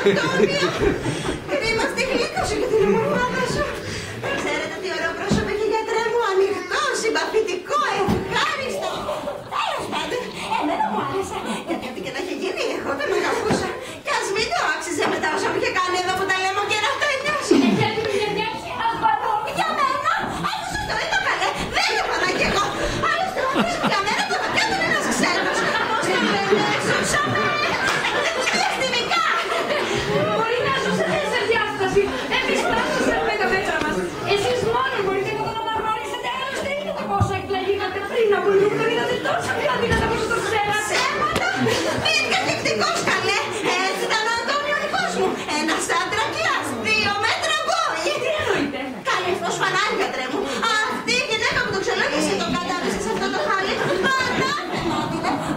Αντώνιο, κρίμα στη γλύκα σου και την ομορφάδα σου. Ξέρετε τι ωραίο πρόσωπο έχει, γιατρέ μου, ανοιχτό, συμπαθητικό, ευχάριστο. Τέλος πάντων, εμένα μου άρεσε, γιατί ό,τι και να είχε γίνει, εγώ τον αγαπούσα. Κι ας μην το άξιζε μετά όσα μου είχε κάνει εδώ που τα λέμε ο κερατένιος. Γιατί μου είχε φτιάξει αγβατό. Για μένα, άκουσα το είπα καλέ, δεν είπα κι εγώ. Άλλωστε, ο αυτός για μένα το μακιάτον ένας ξένος. Πώς το λένε, ζούσαμε. Διαστημικά. Μπορεί να ζούσατε σε διάσταση. Εμείς πάντως θέλουμε τα μέτρα μας. Εσείς μόνο μπορείτε να τον αναγνωρίσετε. Άλλωστε είδατε πόσο εκπλαγήκατε πριν από λίγο. Το είδατε τόσο πιο αδύνατα πόσο το ξέρατε. Ψέματα. Μπήκε δεικτικός καλέ. Έτσι ήταν ο Αντώνιο δικός μου. Ένας άντρα κλάς, 2 μέτρα μπόι. Τι εννοείτε? Καλέ φως φανάρι, γιατρέ μου. Αυτή η γυναίκα που το ξελόγησε τον κατάβησε σε αυτό το χάλι.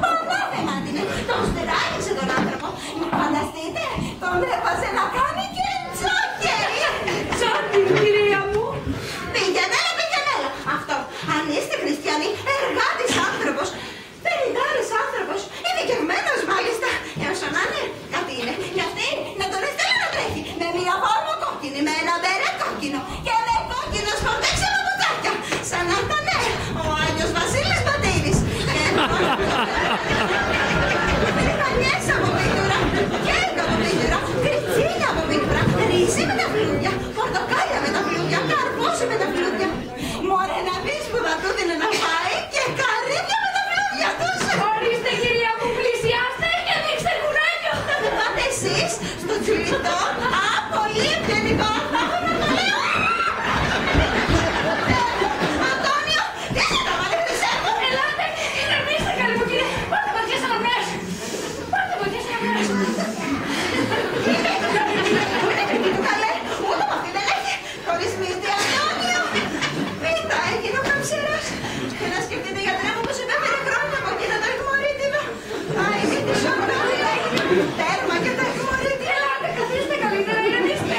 Πανάθεμα την είναι. Τον στεράγιξε τον άνθρωπο. Φανταστείτε, τον έβαζε να κάνει και τζόκερ. Τζόκερ, κυρία μου. Πήγαινε, αυτό. Αν είστε χριστιανοί, εργάτης άνθρωπος, 50 άνθρωπος, ειδικευμένος μάλιστα. Όσο να είναι, κάτι είναι. Και αυτή να τον έστελνε να τρέχει. Με μια φόρμα κόκκινη, με ένα μπερέ κόκκινο και με κόκκινα σπορτέξιμα μπουτάκια. Σαν να ήταν ο Άγιος Βασίλης Πατήρης. Ρημανιές από πίτουρα, κέρκα από πίτουρα, κριτσίνια από πίτουρα, ρύζι με τα φλούδια, πορτοκάλια με τα φλούδια, καρπούζι με τα φλούδια. Μωρέ να πεις που θα του δίνε να φάει και καρύδια με τα φλούδια τους. Ορίστε, κυρία μου, πλησιάστε και ανοίξτε κουράγιο. Δεν πάτε εσείς στο τσουλιτό. Α, πολύ ευγενικό. Αντώνιο, τι σε τα βάλε χρυσέφω. Ελάτε, ηρεμήστε καλή μου κύριε. Πάρτε βαθιές αναπνέες. Πάρτε βαθιές αναπνέες. Καλέ, ούτε με αυτή δεν έχει. Χωρίς μύτη, Αντώνιο. Πίτα, έγινε ο καμψερός. Και να σκεφτείτε, γιατρέ μου, πως επέφερε χρόνια από εκείνο το εκμορίτιδο. Άι, μύτη σου, Αντώνιο, έγινε τέρμα και το εκμορίτιδο. Ελάτε, καθίστε καλύτερα, ηρεμήστε.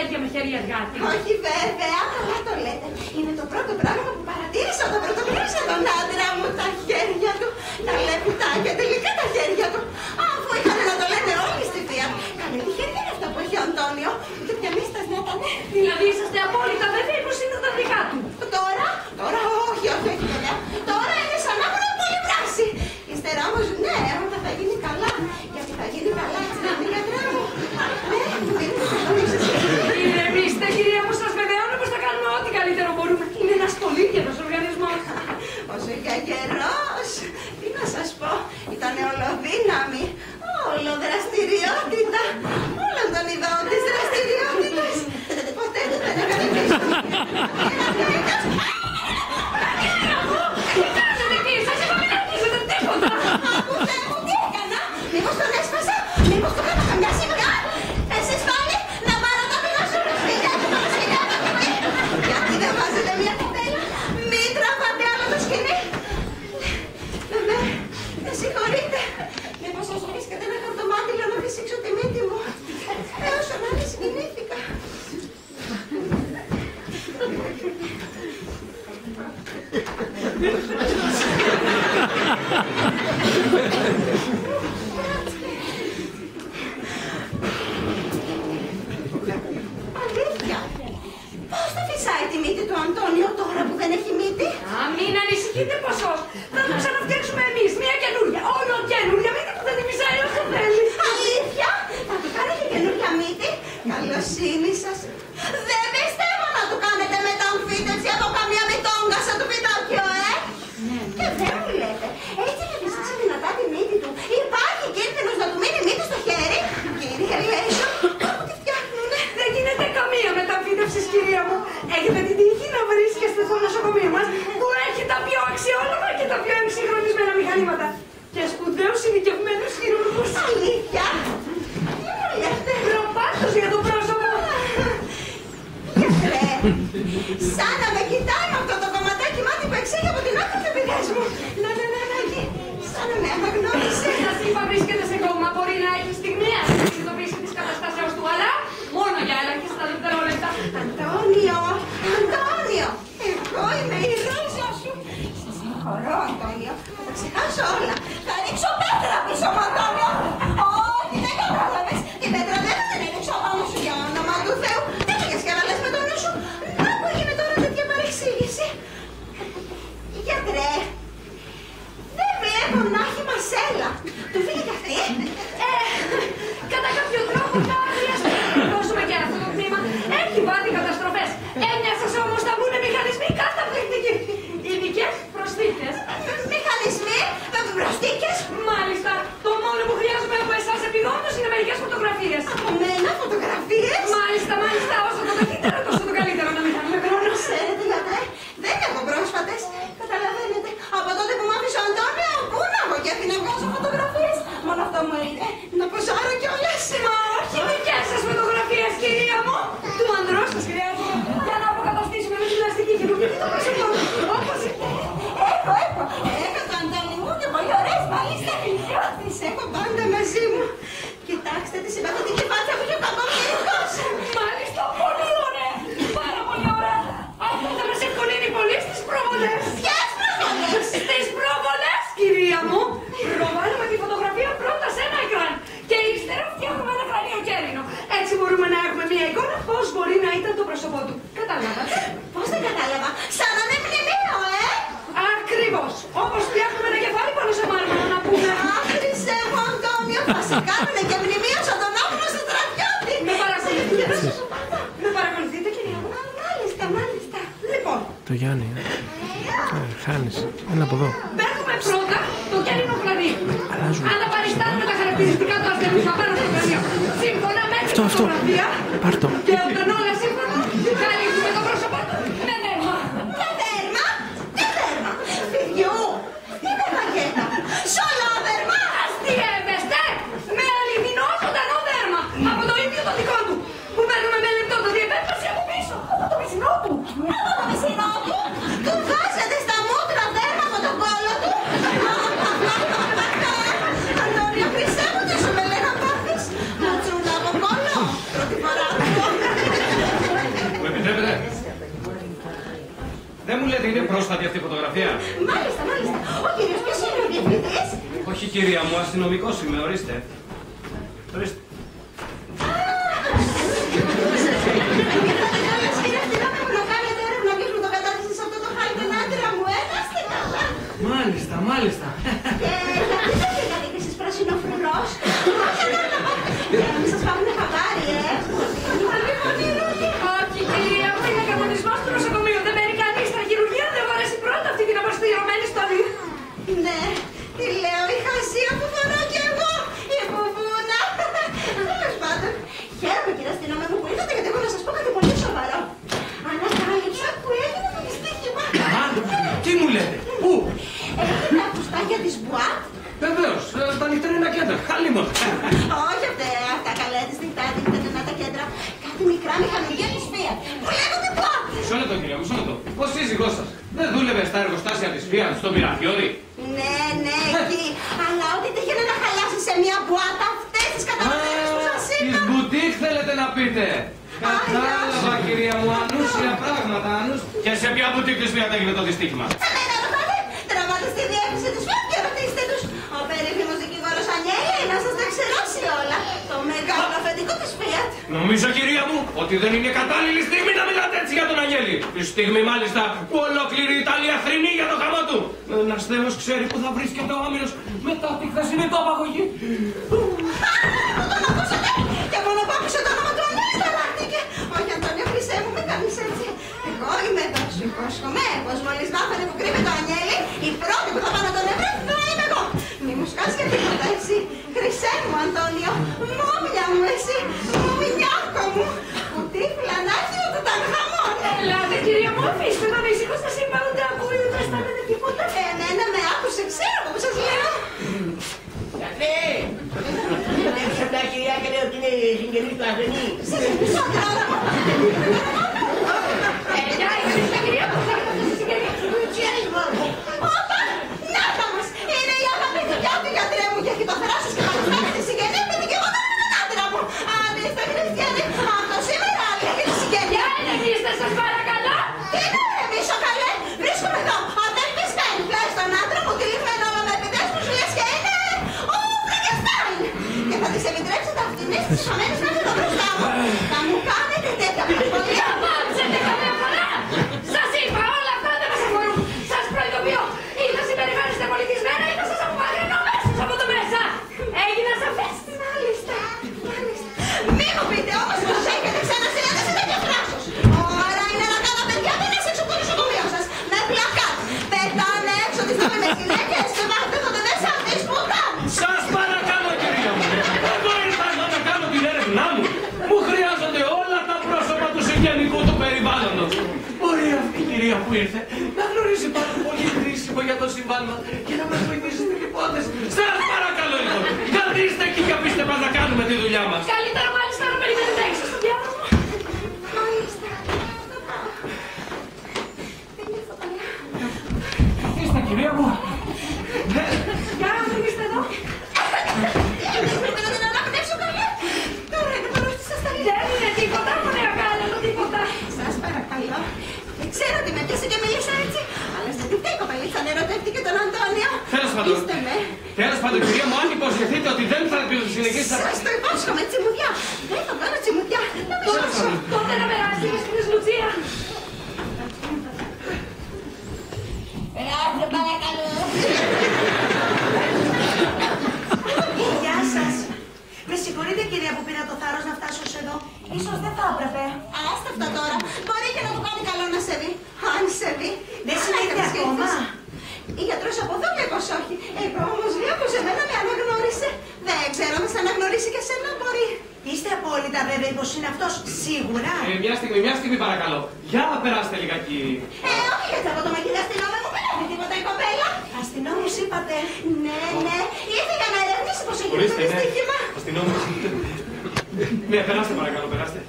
χέρια με χέρια εργάτη. Όχι βέβαια, καλά το λέτε. Είναι το πρώτο πράγμα που παρατήρησα όταν πρωτογνώρισα τον άντρα μου. Τα χέρια του, τα λεπτάκια, τελικά τα χέρια του. Αφού είχαν να το λένε όλοι στη θεία. Καλέ, τι χέρια είναι αυτά που έχει ο Αντώνιο. Και πια μίστας να ήταν. Δηλαδή είσαστε απόλυτα βέβαιοι πως είναι τα δικά του. Τώρα όχι παιδιά. Τώρα είναι σαν να έχουν πολύ βράσει. Ύστερα όμως ναι, όταν θα γίνει καλά. Γιατί θα γίνει καλά, έτσι δεν είναι γιατρά μου. Ναι, μου δίνετε το δείξεις. Ηρεμήστε, κυρία μου, σας βεβαιώνω πως θα κάνουμε ό,τι καλύτερο μπορούμε. Είναι ένας πολύ καιρός οργανισμός. Όσο για καιρός, τι να σας πω, ήταν ολοδύναμη, ολοδραστηριότητα, όλων των ειδών της δραστηριότητας. Ποτέ του δεν έκανε πίσω. Τι κάνετε εκεί, σας είπα μην αρχίζετε τίποτα. Ακούστε μου, τι έκανα, μήπως τον έσπασα, μήπως του έκανα καμιά σημεία. Εσείς πάλι να πάρω τα πινά σου, γιατί δεν βάζετε μια κοπέλα, μην τραβάτε άλλο το σκηνή. Με συγχωρείτε, μήπως σας βρίσκεται ένα χαρτομάτιλο να φυσήξω τη μύτη μου, έως να άλλη συγκινήθηκα. Αλήθεια, πώς θα φυσάει τη μύτη του Αντώνιο τώρα που δεν έχει μύτη? Μην ανησυχείτε ποσό. Θα το ξαναφτιάξουμε εμείς, μια καινούρια. Όλο καινούρια μύτη που θα τη φυσάει όσο θέλει. Αλήθεια, θα του κάνετε καινούρια μύτη? Καλοσύνη σας. Δεν πιστεύω να του κάνετε μεταμφίτευση από καμία μυτόγκα σαν του πιτόκιο, Και δεν μου λέτε, έτσι να φυσάξει δυνατά τη μύτη του. Υπάρχει κίνδυνος να του μείνει μύτη στο χέρι. Κύριε Λέισο, όπου τη φτιάχνουνε. Δεν γίνεται καμία μεταμφίτευση, κυρία μου. Έχετε την τύχη να βρίσκεστε στο νοσοκομείο μας που έχει τα πιο αξιόλογα και τα πιο εξυγχρονισμένα μηχανήματα. Και σπουδαίους ειδικευμένους χειρουργούς. Αλήθεια. Τι μου λέτε? Προπάτως για το πρόσωπο. Γιατρέ, σαν να με κοιτάει με αυτό το κομματάκι μάτι που εξέχει από την άκρη του επιδές μου. Να, σαν να με αναγνώρισε. Σας είπα βρίσκεται σε κόμμα, μπορεί να έχει στιγμιαία συνειδητοποίηση της καταστάσεως του, αλλά μόνο για ελάχιστα δευτερόλεπτα. Αντώνιο, εγώ είμαι η ρόζα σου. Σε συγχωρώ, Αντώνιο, θα τα ξεχάσω όλα. Θα ρίξω πέτρα πίσω μου, Αντώνιο. Όχι, δεν κατάλαβες. Η πέτρα δεν θα την ρίξω πάνω σου για όνομα του Θεού. Δεν πήγες και να λες με τον νου σου. Να που έγινε τώρα τέτοια παρεξήγηση. Γιατρέ, δεν βλέπω να έχει μασέλα. Του φύγει κι αυτή. Κατά κάποιο τρόπο θα χρειαστεί να δώσουμε και αυτό το τμήμα. Έχει πάθει καταστροφές. Έμοιασες όμως θα βγουν μηχανισμοί καταπληκτικοί. Ειδικές προσθήκες. Μηχανισμοί, προσθήκες. Μάλιστα, το μόνο που χρειάζομαι από εσάς επιγόντως είναι μερικές φωτογραφίες. Από μένα φωτογραφίες. Μάλιστα, όσο το ταχύτερο τόσο το καλύτερο να μην χάνουμε χρόνο. Ξέρετε γιατρέ, δεν έχω πρόσφατες. Καταλαβαίνετε, από τότε που μ' άφησε ο Αντώνιο, πού να έχω και να βγάζω φωτογραφίες. Μόνο αυτό μου είναι, να ποζάρω κιόλας. Μα όχι δικές σας φωτογραφίες, κυρία μου. Του ανδρός σας χρειάζομαι για να αποκαταστήσουμε με την πλαστική χειρουργική το πρόσωπο. Όπως Έχω το Αντώνιο μου και πολύ ωραίες μάλιστα. Τις έχω πάντα μαζί μου. Κοιτάξτε τη συμπαθητική φάτσα που είχε ο κακομοίρικος. Μάλιστα, πολύ ωραία. Πάρα πολύ ωραία. Αυτό θα μας ευκολύνει πολύ στις προβολές. Ποιες προβολές? Στις προβολές, κυρία μου. Προβάλλουμε τη φωτογραφία πρώτα σε ένα εκράν και ύστερα φτιάχνουμε ένα κρανιοκέρινο. Έτσι μπορούμε να έχουμε μια εικόνα πώς μπορεί να ήταν το πρόσωπό του. Κατάλαβατε? Πώς δεν κατάλαβα? Σαν να είναι μνημείο, Ακριβώς. Όπως φτιάχνουμε ένα κεφάλι πάνω σε μάρμαρο να πούμε. Άχρησε μου, Αντώνιο, θα σε κάνουνε και μνημείο σαν τον άγνωστο στρατιώτη. Με παρακολουθείτε, κυρία μου? Μάλιστα. Λοιπόν. Το Γιάννη, χάνεις. Έλα από εδώ. Παίρνουμε πρώτα το κέρινο κλαδί. Αναπαριστάνουμε τα χαρακτηριστικά του ασθενούς απάνω στο κρανίο. Σύμφωνα με τη φωτογραφία. Πάρ' το. Και όταν όλα σύμφωνα, καλύπτουμε το πρόσωπο του με δέρμα. Με δέρμα? Τι δέρμα? Παιδιού, τι με παγέτα? Σολό δέρμα? Αστιεύεστε με αληθινό ζωντανό δέρμα από το ίδιο το δικό του. Που παίρνουμε με λεπτό το διεπέμβαση από πίσω. Από το πισινό του. Από το πισινό του? Του βάζετε στα μούτρα δέρμα από τον κόλο του? Αντώνιο, χρυσέ μου, τι σου με λέει να πάθεις? Ματσούλα από κόλο. Πρώτη φορά. είναι πρόσφατη αυτή η φωτογραφία. Μάλιστα, μάλιστα. Ο κύριος ποιος είναι ο διευθυντής? Όχι κυρία μου, αστυνομικός είμαι, ορίστε. Ορίστε. Μάλιστα, μάλιστα. Και γιατί δεν είστε εσείς πρασινοφρουρός? Να μην σας πάρουν χαμπάρι, Όχι, κυρία μου, είναι κανονισμός του νοσοκομείου. Δεν μένει κανείς στα χειρουργεία, δεν βαρέσει πρώτα αυτή την αποστηρωμένη στολή. Ναι, τι λέω, η χασία που φορώ κι εγώ, η μπουμπούνα. Τέλος πάντων, χαίρομαι κύριε αστυνόμευο που ήρθατε, γιατί έχω να σας πω κάτι πολύ σοβαρό. Ανακάλυψα που έγινε το δυστύχημα. Τι μου λέτε, πού? Έχετε τα ακουστάκια της Μπουάτ? Βεβαίως, τα νυχτερινά κέντρα, χάλιμον. Όχι αυτά καλά, τις νυχτερινά τα κέντρα. Κάτι μικρά μηχανουργία της Fiat που λέγονται Μπουάτ. Μισό λεπτό κυρία μου, μισό λεπτό. Ο σύζυγός σας δεν δούλευε στα εργοστάσια της Fiat στο Μυραφιόρι? Ναι, εκεί. Αλλά ό,τι τύχαινε να χαλάσει σε μια Μπουάτ αυτές τις καταναλωτές που σας είπα. Της μπουτίκ θέλετε να πείτε? Κατάλαβα κυρία μου, ανούσια πράγματα, Και σε ποια μπουτίκ της Fiat έγινε το δυστύχημα? Εμένα ρωτάτε, τραβάτε στη διεύθυνση της Fiat και ρωτήστε τους. Ο περίφημος δικηγόρος Ανιέλη να σας τα ξερώσει όλα. Το μεγάλο αφεντικό της Fiat. Νομίζω κυρία μου ότι δεν είναι κατάλληλη στιγμή να μιλάτε έτσι για τον Αγγέλη. Τη στιγμή μάλιστα που ολόκληρη η Ιταλία θρηνεί για το χαμό του. Ένας Θεός ξέρει που θα βρίσκεται ο άμυρος μετά τη χθεσινή του απαγωγή. Τον ακούσατε και μόνο που άκουσε το όνομα του Ανιέλη ταράχτηκε. Όχι Αντώνιο Χρυσέ μου, μην κάνεις έτσι. Εγώ είμαι εδώ, σου υπόσχομαι, πως μόλις μάθανε που κρύβει το Ανιέλη, η πρώτη που θα πάω να τον ευρώ θα είμαι εγώ. Μη μου σκάς για τίποτα εσύ. Χρυσέ μου Αντώνιο, μόμια μου εσύ, μομινιάκο μου. Κουτί φλανάκι του Ταγχαμών. Ελάτε, κυρία μου, αφήστε τον ήσυχο, σας είπα ούτε ακούει ούτε αισθάνεται τίποτα. Εμένα με άκουσε, ξέρω που σας λέω. Γιατρέ! Έξω από τα κυρία και λέω ότι είναι συγγενής του ασθενή. Συγγενής του Αντράδα μου. Γεια, είστε κυρία μου, θα έρθετε στη συγγενή του Τσιάρισμα! Όπα! Να τα μας! Είναι η αγαπητιά του γιατρέ μου και έχει το θράσος και παρουσιάζει τη συγγενή μου και εγώ δεν είμαι τον άντρα μου. Αν είστε χριστιανοί, αυτό σήμερα άλλη έχει τη συγγενή. Γεια, ενεργήστε σας παρακαλώ. Τι να ρεμίσω καλέ! Βρίσκομαι εδώ, ατελπισμένη πλάι στον άντρα μου, τυλιγμένο όλο με επιδές μου σου λες και είναι ο Φραγκεστάιν. Και θα της επιτρέψετε αυτινές τις χαμένες να έρθει εδώ μπροστά μου. Θα μου κάνετε τέτοια προσβολία. Πάψετε καμιά φορά. Σας είπα, όλα αυτά δεν μας αφορούν. Σας προειδοποιώ. Ή θα συμπεριφέρεστε πολιτισμένα ή θα σας απομακρυνώ αμέσως από το μέσα. Έγινα σαφές. Μάλιστα, μάλιστα. Μη μου πείτε όμως πως έχετε ξανασυναντήσει τέτοιο θράσος. Ώρα είναι να κάνω παιδιά μήνες έξω από το νοσοκομείο σας. Με πλακάτ. Πετάνε έξω τις νόμιμες γυναίκες και βάζετε μέσα αυτές που κάνουν. Σας παρακαλώ κυρία μου, εγώ ήρθα εδώ να κάνω την έρευνά μου. Μου χρειάζονται όλα τα πρόσωπα του συγγενικού του περιβάλλοντος. Μπορεί αυτή η κυρία που ήρθε να γνωρίζει πάρα πολύ χρήσιμο για το συμβάν μας και να μας βοηθήσει στην υπόθεση. Σας παρακαλώ λοιπόν, καθίστε εκεί και αφήστε μας να κάνουμε τη δουλειά μας. Καλύτερα μάλιστα να περιμένετε έξω στο διάδρομο. Μάλιστα. Καθίστε κυρία μου. Γεια, μην είστε εδώ. Πρέπει να την αναπνεύσω καλά. Τώρα είναι πάνω στη σας τα Δεν είναι τίποτα, μόνο ακάλατο τίποτα. Σας παρακαλώ. Δεν ξέρω τι με πιάσε και μίλησα έτσι. Αλλά σε τι φταίει η κοπελίτσα να ερωτεύτηκε τον Αντώνιο. Τέλος πάντων. Είστε με. Τέλος πάντων κυρία μου, αν υποσχεθείτε ότι δεν θα συνεχίσετε. Σας το υπόσχομαι, τσιμουδιά. Δεν θα κάνω τσιμουδιά. Να μην σώσω. Πότε να περάσει η Χριστίνα Λουτσία. Περάστε παρακαλώ! Γεια σας. Με συγχωρείτε κυρία που πήρα το θάρρος να φτάσω ως εδώ. Ίσως δεν θα έπρεπε. Άστα αυτά τώρα. Μπορεί και να του κάνει καλό να σε δει. Αν σε δει. Δεν συνέχεια ακόμα. Η γιατρός από εδώ λέει πως όχι. Εγώ όμως λέω πως εμένα με αναγνώρισε. Δεν ξέρω αν σε αναγνωρίσει και σένα μπορεί. Είστε απόλυτα βέβαιοι πως είναι αυτός σίγουρα. Μια στιγμή παρακαλώ. Για να περάσετε λιγάκι. Όχι γιατί από το μακελιά αστυνόμου δεν έχει τίποτα η κοπέλα. Αστυνόμους είπατε. Ναι, ναι. Ήρθε για να ερευνήσει πως έγινε το δυστύχημα. Αστυνόμους. Ναι, περάστε παρακαλώ, περάστε.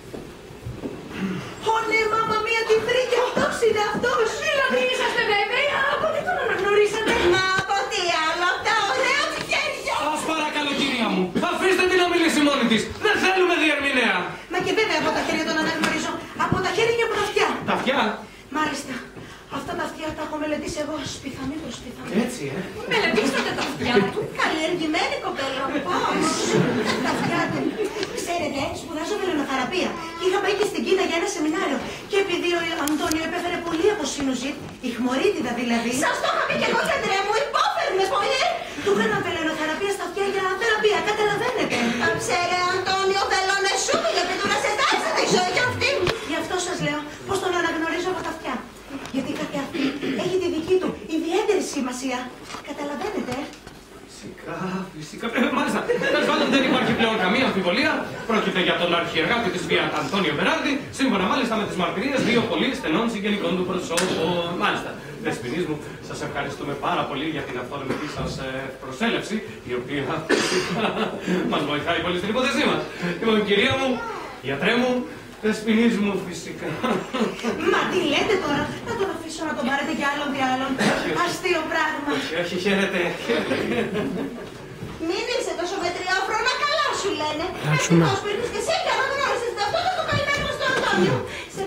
Ω ναι, μάμα, μία τι βρήκε. Αυτός είναι αυτός. Δηλαδή είσαστε βέβαιοι, από τι τον αναγνωρίσατε. Μα από τι άλλο, από τα ωραία του χέρια. Σας παρακαλώ κυρία μου, αφήστε την να μιλήσει μόνη της. Δεν θέλουμε διερμηνέα. Μα και βέβαια από τα χέρια τον αναγνωρίζω. Από τα χέρια και από τα αυτιά. Τα αυτιά. Μάλιστα. Αυτά τα αυτιά τα έχω μελετήσει εγώ σπίθα, μήπως σπίθα. Έτσι, Μελετήσατε τα αυτιά του. Καλλιεργημένη κοπέλα, πώς. Τα αυτιά του. Ξέρετε, σπουδάζω βελονοθεραπεία. Και είχα πάει και στην Κίνα για ένα σεμινάριο. Και επειδή ο Αντώνιο επέφερε πολύ από σύνουζιτ, η χμωρίτιδα δηλαδή. Σας το είχα πει κι εγώ, γιατρέ μου, υπόφερνε πολύ. Του έκανα βελονοθεραπεία στα αυτιά για θεραπεία, καταλαβαίνετε. Ξέρε, Αντώνιο, θέλω να σου γιατί του να σε τάξει τη ζωή κι αυτή. Γι' αυτό σας λέω πως τον αναγνωρίζω από τα αυτιά. Γιατί κάθε αυτή έχει τη δική του ιδιαίτερη σημασία. Καταλαβαίνετε. Φυσικά. Μάλιστα. Τέλος πάντων δεν υπάρχει πλέον καμία αμφιβολία. Πρόκειται για τον αρχιεργάτη της Βία Αντώνιο Μπεράρντι, σύμφωνα μάλιστα με τις μαρτυρίες δύο πολύ στενών συγγενικών του προσώπων. Μάλιστα. Δεσποινής μου, σας ευχαριστούμε πάρα πολύ για την αυθόρμητη σας προσέλευση, η οποία μας βοηθάει πολύ στην υπόθεσή μας. Λοιπόν, κυρία μου, γιατρέ μου, Δεσποινής μου, φυσικά. Μα τι λέτε τώρα, να τον αφήσω να τον πάρετε κι άλλον τι άλλον. Αστείο πράγμα. Όχι, χαίρετε. Μην είσαι τόσο μετριόφρονα, καλά σου λένε. Άσουνα. Ευτυχώς που ήρθες και εσύ και να γνώρισες αυτό το καημένο στο Αντώνιο. Σε